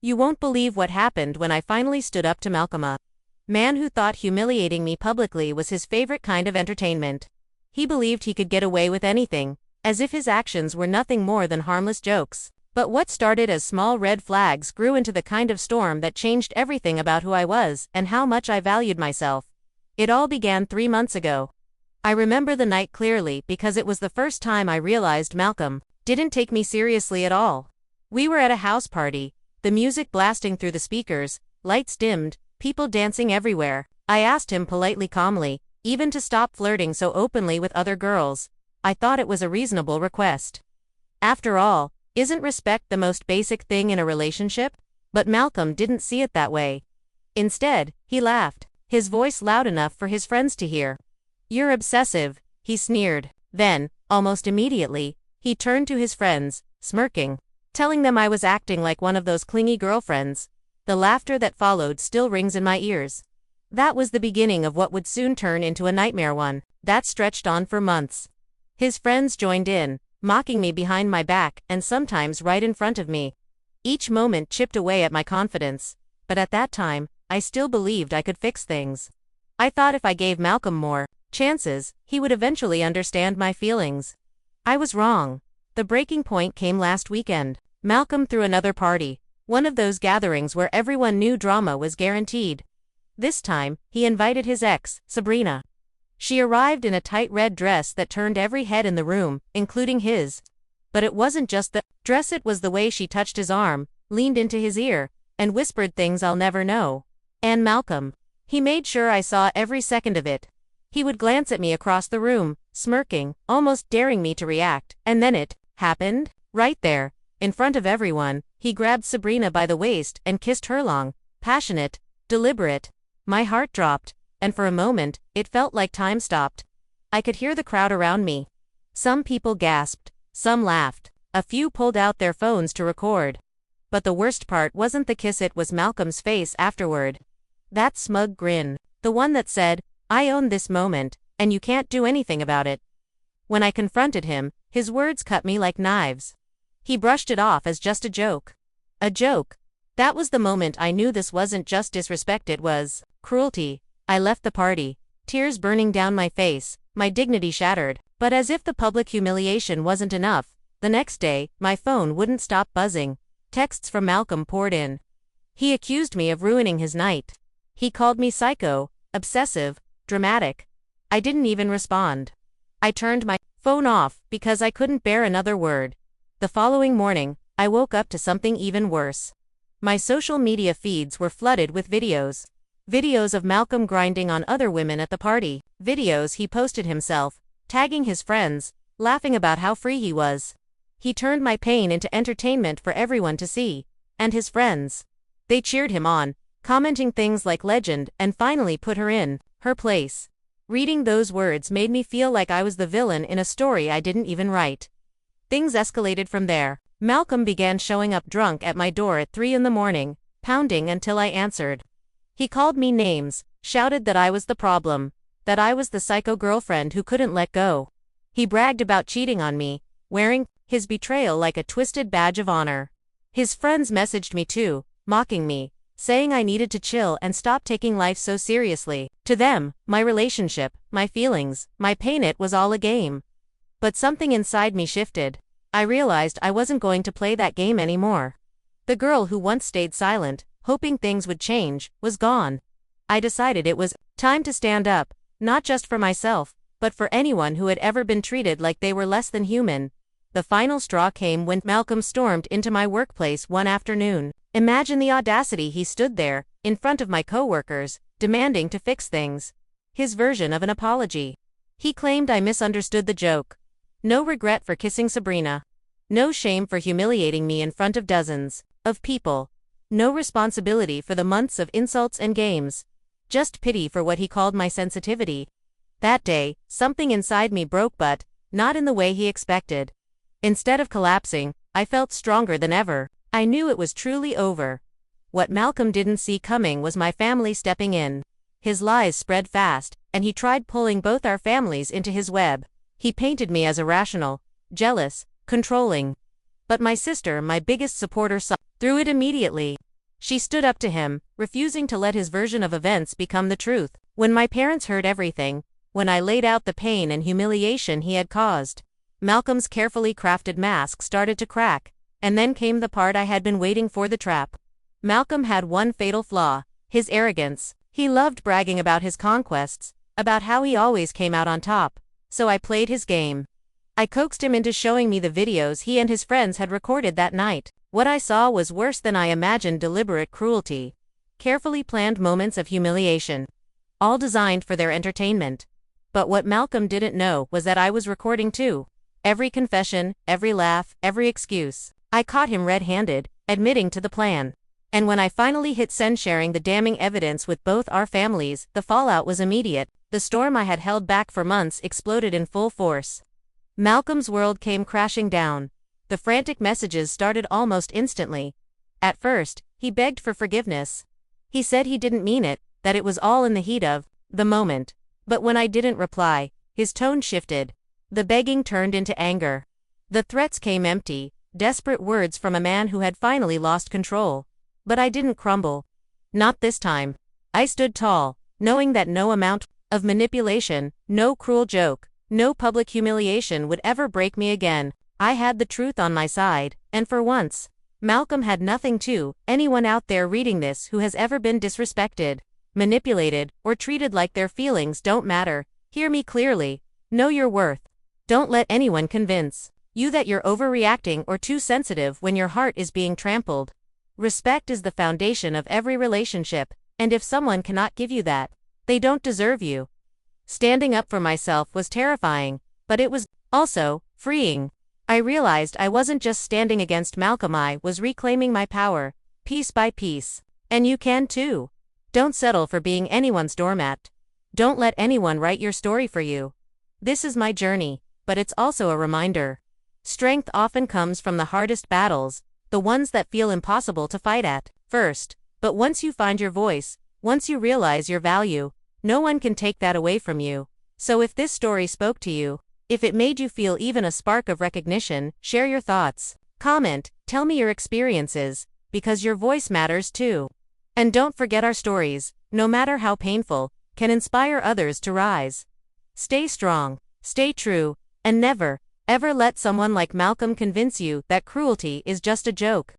You won't believe what happened when I finally stood up to Malcolm, a man who thought humiliating me publicly was his favorite kind of entertainment. He believed he could get away with anything, as if his actions were nothing more than harmless jokes. But what started as small red flags grew into the kind of storm that changed everything about who I was and how much I valued myself. It all began 3 months ago. I remember the night clearly because it was the first time I realized Malcolm didn't take me seriously at all. We were at a house party, the music blasting through the speakers, lights dimmed, people dancing everywhere. I asked him politely, calmly, even to stop flirting so openly with other girls. I thought it was a reasonable request. After all, isn't respect the most basic thing in a relationship? But Malcolm didn't see it that way. Instead, he laughed, his voice loud enough for his friends to hear. "You're obsessive," he sneered. Then, almost immediately, he turned to his friends, smirking, telling them I was acting like one of those clingy girlfriends. The laughter that followed still rings in my ears. That was the beginning of what would soon turn into a nightmare, one that stretched on for months. His friends joined in, mocking me behind my back and sometimes right in front of me. Each moment chipped away at my confidence, but at that time, I still believed I could fix things. I thought if I gave Malcolm more chances, he would eventually understand my feelings. I was wrong. The breaking point came last weekend. Malcolm threw another party, one of those gatherings where everyone knew drama was guaranteed. This time, he invited his ex, Sabrina. She arrived in a tight red dress that turned every head in the room, including his. But it wasn't just the dress, it was the way she touched his arm, leaned into his ear, and whispered things I'll never know. And Malcolm. He made sure I saw every second of it. He would glance at me across the room, smirking, almost daring me to react, and then it happened. Right there, in front of everyone, he grabbed Sabrina by the waist and kissed her long, passionate, deliberate. My heart dropped, and for a moment, it felt like time stopped. I could hear the crowd around me. Some people gasped, some laughed, a few pulled out their phones to record. But the worst part wasn't the kiss, it was Malcolm's face afterward. That smug grin, the one that said, "I own this moment, and you can't do anything about it." When I confronted him, his words cut me like knives. He brushed it off as just a joke. A joke. That was the moment I knew this wasn't just disrespect, it was cruelty. I left the party, tears burning down my face, my dignity shattered. But as if the public humiliation wasn't enough, the next day, my phone wouldn't stop buzzing. Texts from Malcolm poured in. He accused me of ruining his night. He called me psycho, obsessive, dramatic. I didn't even respond. I turned my phone off because I couldn't bear another word. The following morning, I woke up to something even worse. My social media feeds were flooded with videos. Videos of Malcolm grinding on other women at the party. Videos he posted himself, tagging his friends, laughing about how free he was. He turned my pain into entertainment for everyone to see. And his friends. They cheered him on, commenting things like legend and finally put her in her place. Reading those words made me feel like I was the villain in a story I didn't even write. Things escalated from there. Malcolm began showing up drunk at my door at 3 in the morning, pounding until I answered. He called me names, shouted that I was the problem, that I was the psycho girlfriend who couldn't let go. He bragged about cheating on me, wearing his betrayal like a twisted badge of honor. His friends messaged me too, mocking me, saying I needed to chill and stop taking life so seriously. To them, my relationship, my feelings, my pain, it was all a game. But something inside me shifted. I realized I wasn't going to play that game anymore. The girl who once stayed silent, hoping things would change, was gone. I decided it was time to stand up, not just for myself, but for anyone who had ever been treated like they were less than human. The final straw came when Malcolm stormed into my workplace one afternoon. Imagine the audacity. He stood there, in front of my coworkers, demanding to fix things. His version of an apology. He claimed I misunderstood the joke. No regret for kissing Sabrina. No shame for humiliating me in front of dozens of people. No responsibility for the months of insults and games. Just pity for what he called my sensitivity. That day, something inside me broke, but not in the way he expected. Instead of collapsing, I felt stronger than ever. I knew it was truly over. What Malcolm didn't see coming was my family stepping in. His lies spread fast, and he tried pulling both our families into his web. He painted me as irrational, jealous, controlling. But my sister, my biggest supporter, saw through it immediately. She stood up to him, refusing to let his version of events become the truth. When my parents heard everything, when I laid out the pain and humiliation he had caused, Malcolm's carefully crafted mask started to crack, and then came the part I had been waiting for, the trap. Malcolm had one fatal flaw: his arrogance. He loved bragging about his conquests, about how he always came out on top, so I played his game. I coaxed him into showing me the videos he and his friends had recorded that night. What I saw was worse than I imagined: deliberate cruelty, carefully planned moments of humiliation, all designed for their entertainment. But what Malcolm didn't know was that I was recording too. Every confession, every laugh, every excuse. I caught him red-handed, admitting to the plan. And when I finally hit send, sharing the damning evidence with both our families, the fallout was immediate. The storm I had held back for months exploded in full force. Malcolm's world came crashing down. The frantic messages started almost instantly. At first, he begged for forgiveness. He said he didn't mean it, that it was all in the heat of the moment. But when I didn't reply, his tone shifted. The begging turned into anger. The threats came empty, desperate words from a man who had finally lost control. But I didn't crumble. Not this time. I stood tall, knowing that no amount of manipulation, no cruel joke, no public humiliation would ever break me again. I had the truth on my side, and for once, Malcolm had nothing to. Anyone out there reading this who has ever been disrespected, manipulated, or treated like their feelings don't matter, hear me clearly. Know your worth. Don't let anyone convince you that you're overreacting or too sensitive when your heart is being trampled. Respect is the foundation of every relationship, and if someone cannot give you that, they don't deserve you. Standing up for myself was terrifying, but it was also freeing. I realized I wasn't just standing against Malcolm, I was reclaiming my power, piece by piece. And you can too. Don't settle for being anyone's doormat. Don't let anyone write your story for you. This is my journey, but it's also a reminder. Strength often comes from the hardest battles, the ones that feel impossible to fight at first. But once you find your voice, once you realize your value, no one can take that away from you. So if this story spoke to you, if it made you feel even a spark of recognition, share your thoughts. Comment, tell me your experiences, because your voice matters too. And don't forget, our stories, no matter how painful, can inspire others to rise. Stay strong, stay true, and never, ever let someone like Malcolm convince you that cruelty is just a joke.